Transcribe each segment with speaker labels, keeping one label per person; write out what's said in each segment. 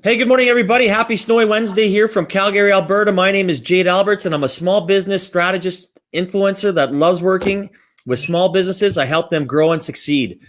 Speaker 1: Hey, good morning, everybody. Happy Snowy Wednesday here from Calgary, Alberta. My name is Jade and I'm a small business strategist influencer that loves working with small businesses. I help them grow and succeed.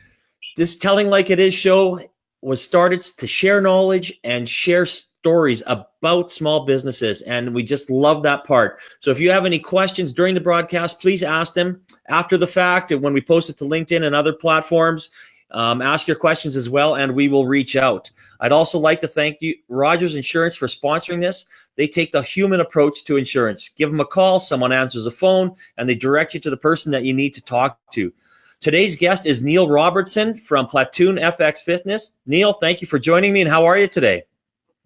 Speaker 1: This Telling Like It Is show was started to share knowledge and share stories about small businesses, and we just love that part. So if you have any questions during the broadcast, please ask them after the fact, and when we post it to LinkedIn and other platforms. Ask your questions as well, and we will reach out. I'd also like to thank you, Rogers Insurance, for sponsoring this. They take the human approach to insurance. Give them a call, someone answers the phone, and they direct you to the person that you need to talk to. Today's guest is Neil Robertson from PlatoonFX Fitness. Neil, thank you for joining me, and how are you today?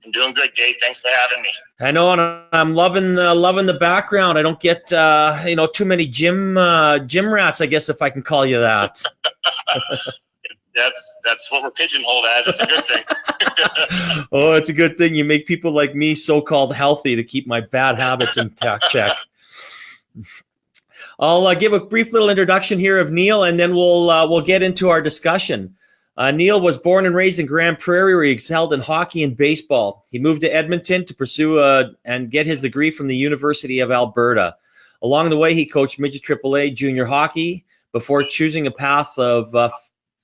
Speaker 2: I'm doing good, Jade. Thanks for having me.
Speaker 1: I know, and I'm loving the background. I don't get too many gym rats, I guess, if I can call you that.
Speaker 2: That's what we're pigeonholed as. It's a good thing.
Speaker 1: Oh, it's a good thing. You make people like me so-called healthy to keep my bad habits in check. I'll give a brief little introduction here of Neil, and then we'll get into our discussion. Neil was born and raised in Grand Prairie, where he excelled in hockey and baseball. He moved to Edmonton to pursue and get his degree from the University of Alberta. Along the way, he coached midget AAA junior hockey before choosing a path of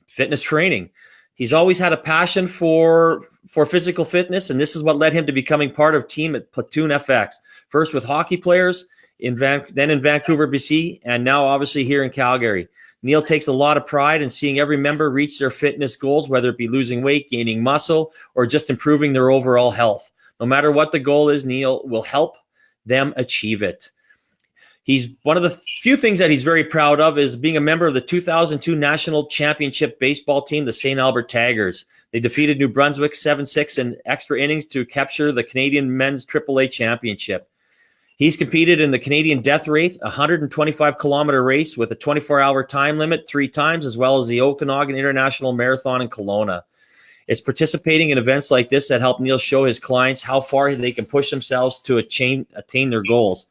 Speaker 1: fitness training. He's always had a passion for physical fitness, and this is what led him to becoming part of team at PlatoonFX. First with hockey players, then in Vancouver, BC, and now obviously here in Calgary. Neil takes a lot of pride in seeing every member reach their fitness goals, whether it be losing weight, gaining muscle, or just improving their overall health. No matter what the goal is, Neil will help them achieve it. He's one of the few things that he's very proud of is being a member of the 2002 National Championship baseball team, the St. Albert Tigers. They defeated New Brunswick 7-6 in extra innings to capture the Canadian Men's AAA Championship. He's competed in the Canadian Death Race, a 125-kilometer race with a 24-hour time limit 3 times, as well as the Okanagan International Marathon in Kelowna. It's participating in events like this that help Neil show his clients how far they can push themselves to attain their goals.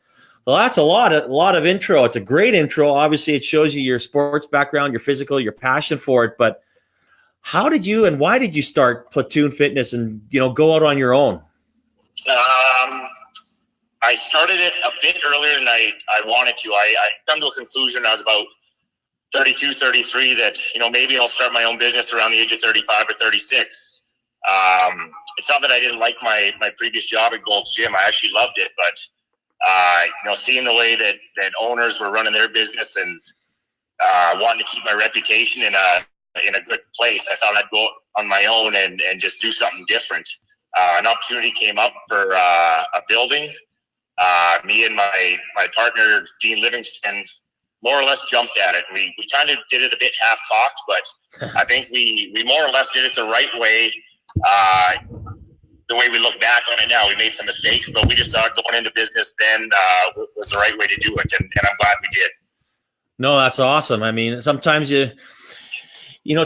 Speaker 1: Well, that's a lot of intro. It's a great intro. Obviously, it shows you your sports background, your physical, your passion for it. But how did you and why did you start Platoon Fitness and go out on your own?
Speaker 2: I started it a bit earlier than I wanted to. I come to a conclusion. I was about 32, 33 that maybe I'll start my own business around the age of 35 or 36. It's not that I didn't like my previous job at Gold's Gym. I actually loved it, but seeing the way that owners were running their business and wanting to keep my reputation in a good place, I thought I'd go on my own and just do something different. An opportunity came up for a building. Me and my partner, Dean Livingston, more or less jumped at it. We kind of did it a bit half-cocked, but I think we more or less did it the right way. The way we look back on it now, we made some mistakes, but we just thought going into business then was the right way to do it, and I'm glad we did. No,
Speaker 1: that's awesome. I mean, sometimes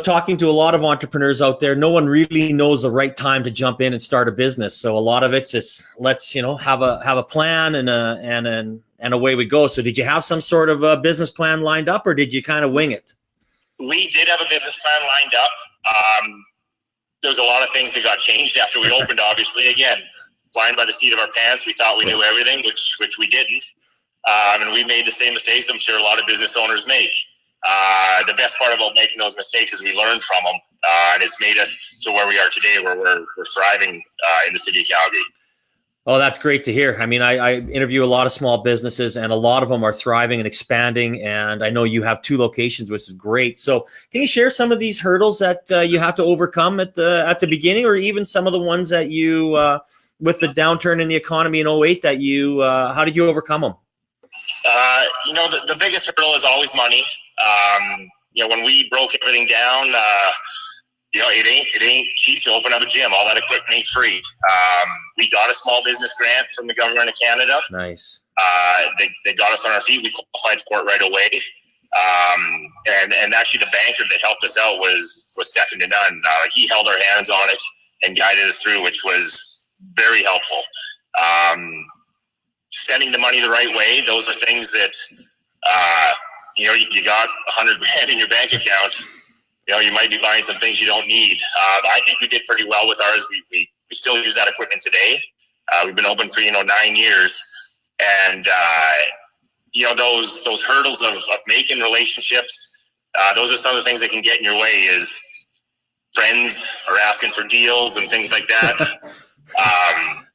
Speaker 1: talking to a lot of entrepreneurs out there, no one really knows the right time to jump in and start a business. So a lot of it's let's have a plan and away we go. So did you have some sort of a business plan lined up, or did you kind of wing it?
Speaker 2: We did have a business plan lined up. There's a lot of things that got changed after we opened, obviously. Again, flying by the seat of our pants, we thought we knew everything, which we didn't. And we made the same mistakes I'm sure a lot of business owners make. The best part about making those mistakes is we learned from them, and it's made us to where we are today, where we're thriving in the city of Calgary.
Speaker 1: Oh, that's great to hear. I mean, I interview a lot of small businesses, and a lot of them are thriving and expanding. And I know you have 2 locations, which is great. So, can you share some of these hurdles that you have to overcome at the beginning, or even some of the ones that you, with the downturn in the economy in 2008, that you how did you overcome them?
Speaker 2: The biggest hurdle is always money. When we broke everything down, it ain't cheap to open up a gym. All that equipment ain't free. We got a small business grant from the government of Canada.
Speaker 1: Nice.
Speaker 2: They got us on our feet. We qualified for it right away. And actually the banker that helped us out was second to none. He held our hands on it and guided us through, which was very helpful. Spending the money the right way, those are things that, you got $100,000 in your bank account. You might be buying some things you don't need. I think we did pretty well with ours. We We still use that equipment today. We've been open for 9 years, and those hurdles of making relationships. Those are some of the things that can get in your way. Is friends are asking for deals and things like that.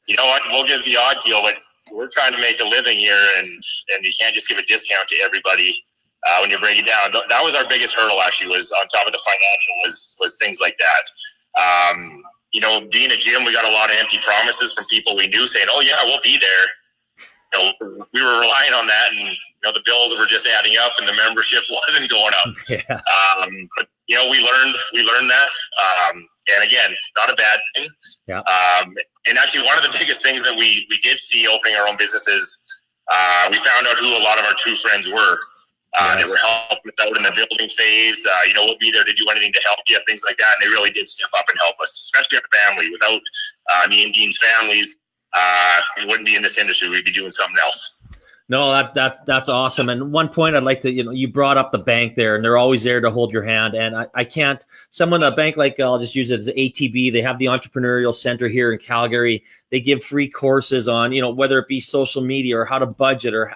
Speaker 2: You know what? We'll give the odd deal, but we're trying to make a living here, and you can't just give a discount to everybody when you break it down. That was our biggest hurdle, actually, was on top of the financial, was things like that. Being a gym, we got a lot of empty promises from people we knew saying, "Oh yeah, we'll be there." We were relying on that, and the bills were just adding up, and the membership wasn't going up.
Speaker 1: Yeah.
Speaker 2: But we learned that, and again, not a bad thing.
Speaker 1: Yeah.
Speaker 2: And actually, one of the biggest things that we did see opening our own businesses, we found out who a lot of our true friends were. They were helping us out in the building phase. We'll be there to do anything to help you, things like that. And they really did step up and help us, especially our family. Without me and Dean's families, we wouldn't be in this industry. We'd be doing something else.
Speaker 1: No, that's awesome. And one point I'd like to, you brought up the bank there, and they're always there to hold your hand. And I can't, a bank like, I'll just use it as ATB. They have the entrepreneurial center here in Calgary. They give free courses on, whether it be social media or how to budget, or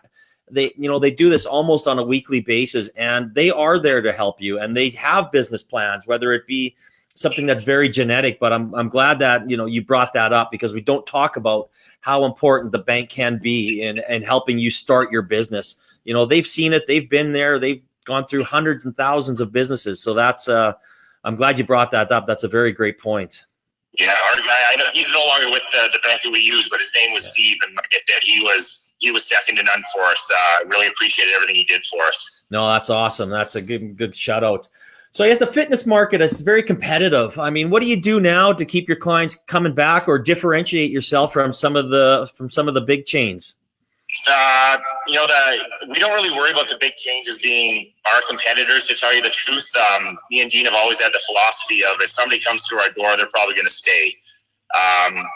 Speaker 1: they do this almost on a weekly basis, and they are there to help you. And they have business plans, whether it be something that's very genetic, but I'm glad that, you brought that up, because we don't talk about how important the bank can be in helping you start your business. They've seen it, they've been there, they've gone through hundreds and thousands of businesses. So that's, I'm glad you brought that up. That's a very great point.
Speaker 2: Yeah, our guy, I know he's no longer with the bank that we use, but his name was Steve, and like I said, he was second to none for us. Really appreciated everything he did for us.
Speaker 1: No, that's awesome. That's a good shout out. So I guess the fitness market is very competitive. I mean, what do you do now to keep your clients coming back, or differentiate yourself from some of the big chains?
Speaker 2: We don't really worry about the big changes being our competitors, to tell you the truth. Me and Dean have always had the philosophy of, if somebody comes through our door, they're probably going to stay.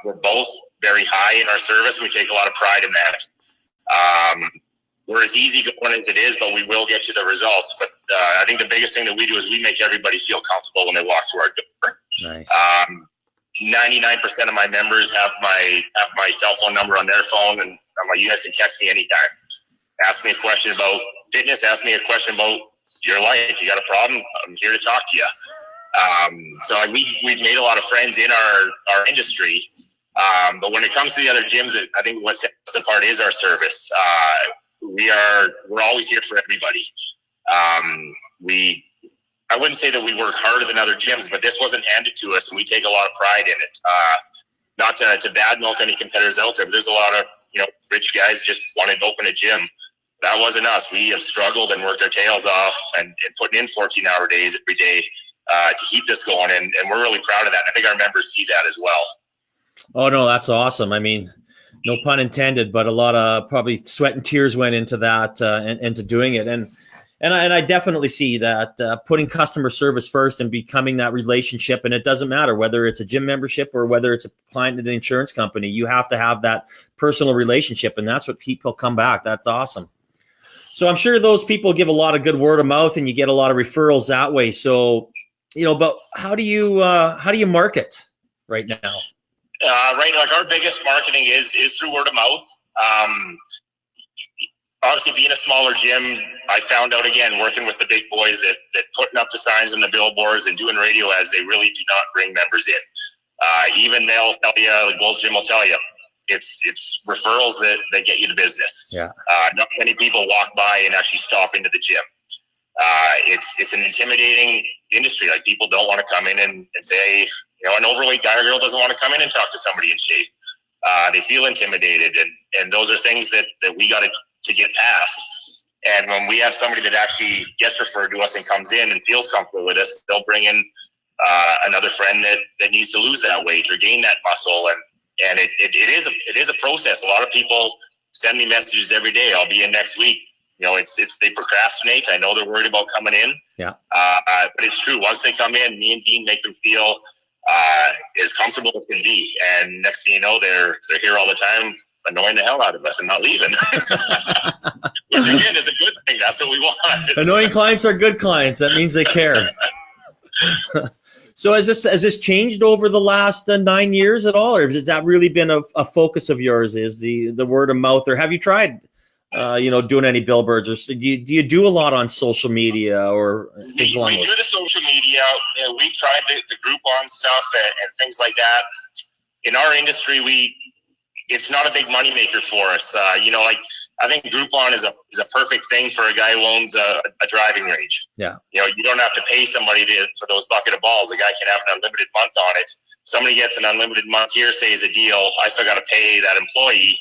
Speaker 2: We're both very high in our service, and we take a lot of pride in that. We're as easy going as it is, but we will get you the results. But I think the biggest thing that we do is we make everybody feel comfortable when they walk through our door.
Speaker 1: Nice.
Speaker 2: 99% of my members have my cell phone number on their phone, and I'm like, you guys can text me anytime. Ask me a question about fitness. Ask me a question about your life. You got a problem? I'm here to talk to you. So we've made a lot of friends in our industry. But when it comes to the other gyms, I think what sets us apart is our service. We're always here for everybody. I wouldn't say that we work harder than other gyms, but this wasn't handed to us, and we take a lot of pride in it. Not to badmouth any competitors out there, but there's a lot of rich guys just wanted to open a gym. That wasn't us. We have struggled and worked our tails off and putting in 14-hour days every day to keep this going, and we're really proud of that. I think our members see that as well.
Speaker 1: Oh no, that's awesome. I mean, no pun intended, but a lot of probably sweat and tears went into that and into doing it. And I definitely see that putting customer service first and becoming that relationship. And it doesn't matter whether it's a gym membership or whether it's a client at an insurance company. You have to have that personal relationship, and that's what people come back. That's awesome. So I'm sure those people give a lot of good word of mouth, and you get a lot of referrals that way. So, but how do you market right now?
Speaker 2: Right, like our biggest marketing is through word of mouth. Obviously, being a smaller gym, I found out again working with the big boys that putting up the signs on the billboards and doing radio ads, they really do not bring members in. Even they'll tell you, the Gold's Gym will tell you, it's referrals that get you the business.
Speaker 1: Yeah.
Speaker 2: Not many people walk by and actually stop into the gym. It's an intimidating industry. Like, people don't want to come in and say, an overweight guy or girl doesn't want to come in and talk to somebody in shape. They feel intimidated, and those are things that we got to get past. And when we have somebody that actually gets referred to us and comes in and feels comfortable with us, they'll bring in another friend that needs to lose that weight or gain that muscle. And it is a process. A lot of people send me messages every day. I'll be in next week. They procrastinate. I know they're worried about coming in.
Speaker 1: Yeah.
Speaker 2: But it's true. Once they come in, me and Dean make them feel as comfortable as can be. And next thing you know, they're here all the time, annoying the hell out of us and not leaving. Which again is a good thing. That's what we want.
Speaker 1: Annoying clients are good clients. That means they care. So has this changed over the last 9 years at all, or has that really been a focus of yours? Is the word of mouth, or have you tried, doing any billboards, or do you do a lot on social media or things along
Speaker 2: we
Speaker 1: those?
Speaker 2: do the social media. We tried the Groupon stuff and things like that. In our industry, it's not a big moneymaker for us. I think Groupon is a perfect thing for a guy who owns a driving range.
Speaker 1: Yeah.
Speaker 2: You don't have to pay somebody for those bucket of balls. The guy can have an unlimited month on it. Somebody gets an unlimited month here, say is a deal. I still got to pay that employee,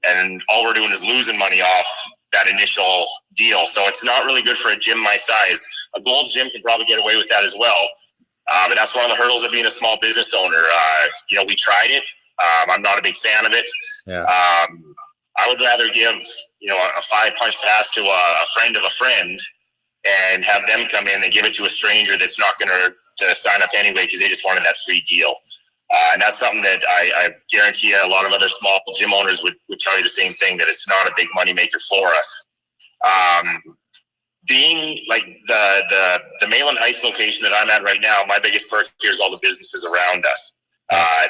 Speaker 2: and all we're doing is losing money off that initial deal. So it's not really good for a gym my size. A gold gym can probably get away with that as well. But that's one of the hurdles of being a small business owner. We tried it. I'm not a big fan of it.
Speaker 1: Yeah.
Speaker 2: I would rather give, a 5-punch pass to a friend of a friend and have them come in and give it to a stranger that's not going to sign up anyway because they just wanted that free deal. And that's something that I guarantee you a lot of other small gym owners would tell you the same thing, that it's not a big moneymaker for us. Being like the Malin Heights location that I'm at right now, my biggest perk here is all the businesses around us.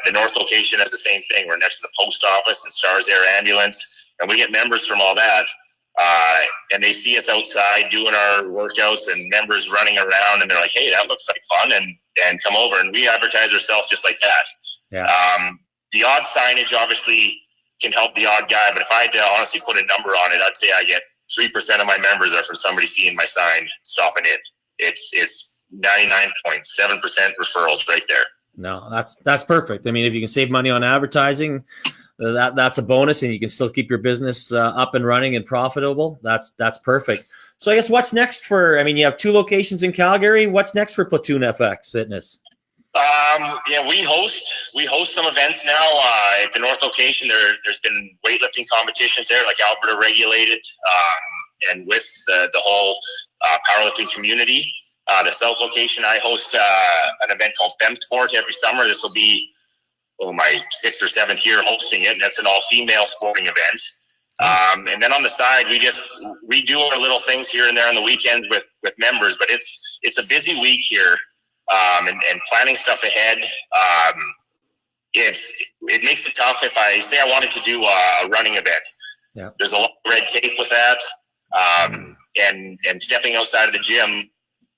Speaker 2: The North location has the same thing. We're next to the post office and Stars Air Ambulance, and we get members from all that. And they see us outside doing our workouts and members running around, and they're like, hey, that looks like fun, and come over. And we advertise ourselves just like that.
Speaker 1: Yeah.
Speaker 2: The odd signage obviously can help the odd guy, but if I had to honestly put a number on it, I'd say I get 3% of my members are from somebody seeing my sign, stopping in. It's 99.7% referrals right there.
Speaker 1: No, that's perfect. I mean, if you can save money on advertising, that's a bonus, and you can still keep your business up and running and profitable. That's perfect. So I guess what's next you have 2 locations in Calgary. What's next for PlatoonFX Fitness?
Speaker 2: We host some events now. At the North location, there's been weightlifting competitions there, like Alberta regulated, and with the whole powerlifting community. The South location, I host an event called FemSport every summer. This will be my 6th or 7th year hosting it, and that's an all-female sporting event. And then on the side, we do our little things here and there on the weekends with members, but it's a busy week here, and planning stuff ahead. It makes it tough. If I say I wanted to do a running event,
Speaker 1: yeah,
Speaker 2: there's a lot of red tape with that, and stepping outside of the gym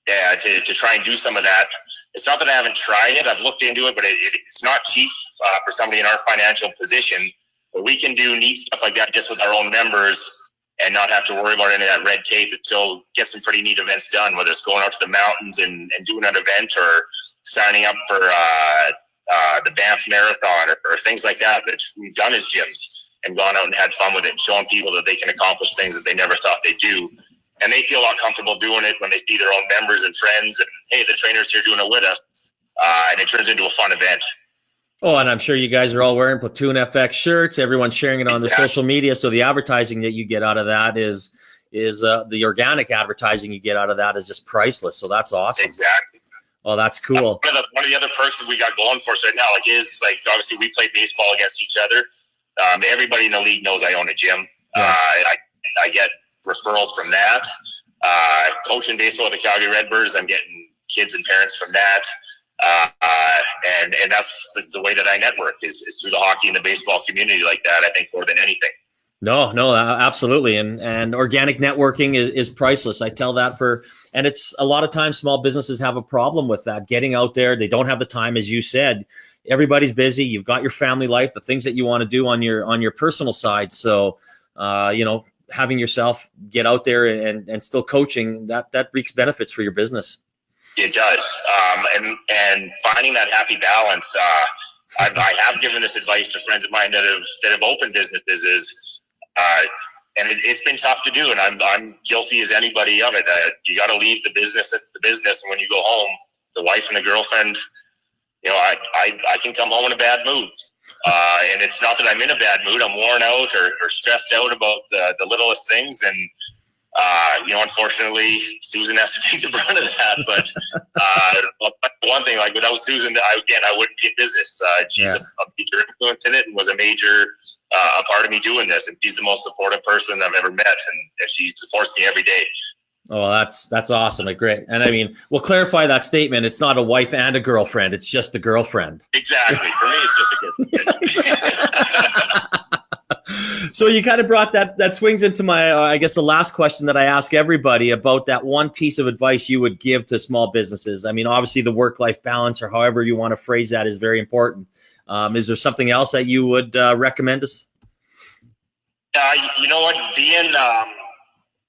Speaker 2: to try and do some of that. It's not that I haven't tried it. I've looked into it, but it's not cheap for somebody in our financial position. But we can do neat stuff like that just with our own members and not have to worry about any of that red tape, and still get some pretty neat events done, whether it's going out to the mountains and doing an event, or signing up for the Banff Marathon or things like that we've done as gyms and gone out and had fun with it, and showing people that they can accomplish things that they never thought they'd do. And they feel a lot comfortable doing it when they see their own members and friends, and hey, the trainer's here doing it with us, and it turns into a fun event.
Speaker 1: Oh, and I'm sure you guys are all wearing PlatoonFX shirts. Everyone's sharing it on their social media. So the advertising that you get out of that is the organic advertising you get out of that is just priceless. So that's awesome.
Speaker 2: Exactly.
Speaker 1: Oh, that's cool.
Speaker 2: One of the other perks that we got going for us right now, is obviously we play baseball against each other. Everybody in the league knows I own a gym.
Speaker 1: Yeah.
Speaker 2: I get referrals from that. Coaching baseball with the Calgary Redbirds, I'm getting kids and parents from that. And that's the way that I network is through the hockey and the baseball community like that, I think, more than anything.
Speaker 1: No, absolutely. And organic networking is priceless. I tell that and it's a lot of times small businesses have a problem with that, getting out there. They don't have the time, as you said. Everybody's busy. You've got your family life, the things that you want to do on your personal side. So, having yourself get out there and still coaching, that reaps benefits for your business.
Speaker 2: It does. And finding that happy balance. I have given this advice to friends of mine that have opened businesses, and it's been tough to do. And I'm guilty as anybody of it. You got to leave the business at the business. And when you go home, the wife and the girlfriend, I can come home in a bad mood. And it's not that I'm in a bad mood. I'm worn out or stressed out about the littlest things. And, unfortunately, Susan has to take the brunt of that. But one thing, without Susan, I wouldn't be in business. She's a major influence in it and was a major a part of me doing this. And she's the most supportive person I've ever met. And she supports me every day.
Speaker 1: Oh, that's awesome. Great. And I mean, we'll clarify that statement. It's not a wife and a girlfriend. It's just a girlfriend.
Speaker 2: Exactly. For me, it's just a girlfriend.
Speaker 1: So you kind of brought that swings into my, I guess, the last question that I ask everybody about that one piece of advice you would give to small businesses. I mean, obviously the work-life balance, or however you want to phrase that, is very important. Is there something else that you would recommend us?
Speaker 2: You know what,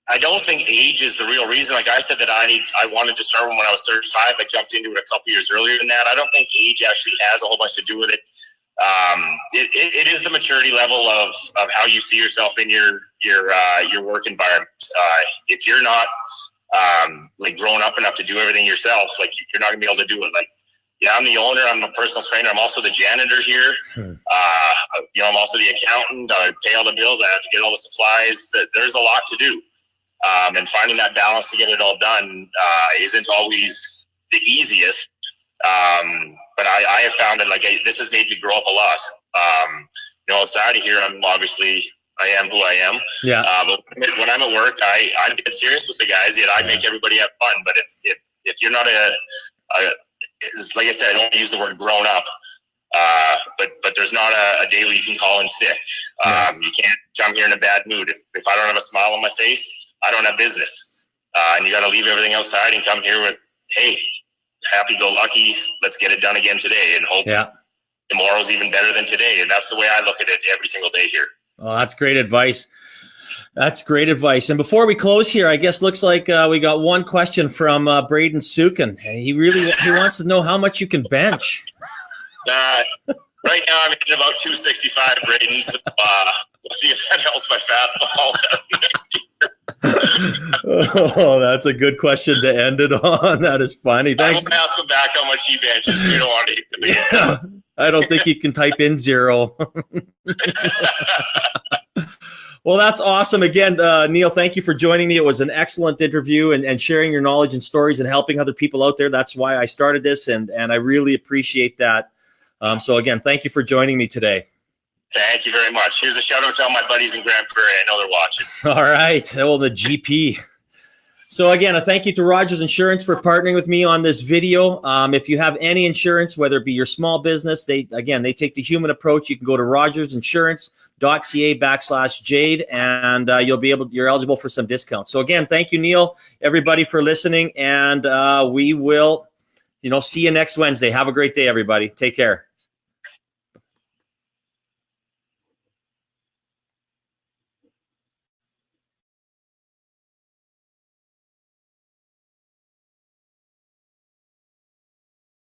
Speaker 2: I don't think age is the real reason. Like I said, that I wanted to start when I was 35. I jumped into it a couple years earlier than that. I don't think age actually has a whole bunch to do with it. It is the maturity level of how you see yourself in your work environment. If you're not like grown up enough to do everything yourself, like you're not gonna be able to do it. Like, yeah, I'm the owner. I'm a personal trainer. I'm also the janitor here. I'm also the accountant. I pay all the bills. I have to get all the supplies. There's a lot to do, and finding that balance to get it all done isn't always the easiest. But I have found that this has made me grow up a lot. Outside of here, I am who I am. Yeah. But when I'm at work, I get serious with the guys. Yet I make everybody have fun. But if you're not like I said, I don't use the word grown up. But there's not a day where you can call in sick. You can't come here in a bad mood. If I don't have a smile on my face, I don't have business. And you got to leave everything outside and come here with, hey, happy-go-lucky, let's get it done again today, and hope tomorrow's even better than today. And that's the way I look at it every single day here. Oh, that's great advice. That's great advice. And before we close here, I guess looks like we got one question from Braden Sukin. He wants to know how much you can bench. Right now, I'm hitting about 265, Braden. So, we'll see if that helps my fastball. Oh, that's a good question to end it on. That is funny. Thanks. I won't ask him back how much he benches. We don't want to hit the yeah, I don't think he can type in 0. Well, that's awesome. Again, Neil, thank you for joining me. It was an excellent interview and sharing your knowledge and stories and helping other people out there. That's why I started this, and I really appreciate that. So again, thank you for joining me today. Thank you very much. Here's a shout out to all my buddies in Grand Prairie. I know they're watching. All right. Well, the GP. So again, a thank you to Rogers Insurance for partnering with me on this video. If you have any insurance, whether it be your small business, they take the human approach. You can go to rogersinsurance.ca/Jade, and you're eligible for some discounts. So again, thank you, Neil, everybody, for listening, and we will, see you next Wednesday. Have a great day, everybody. Take care.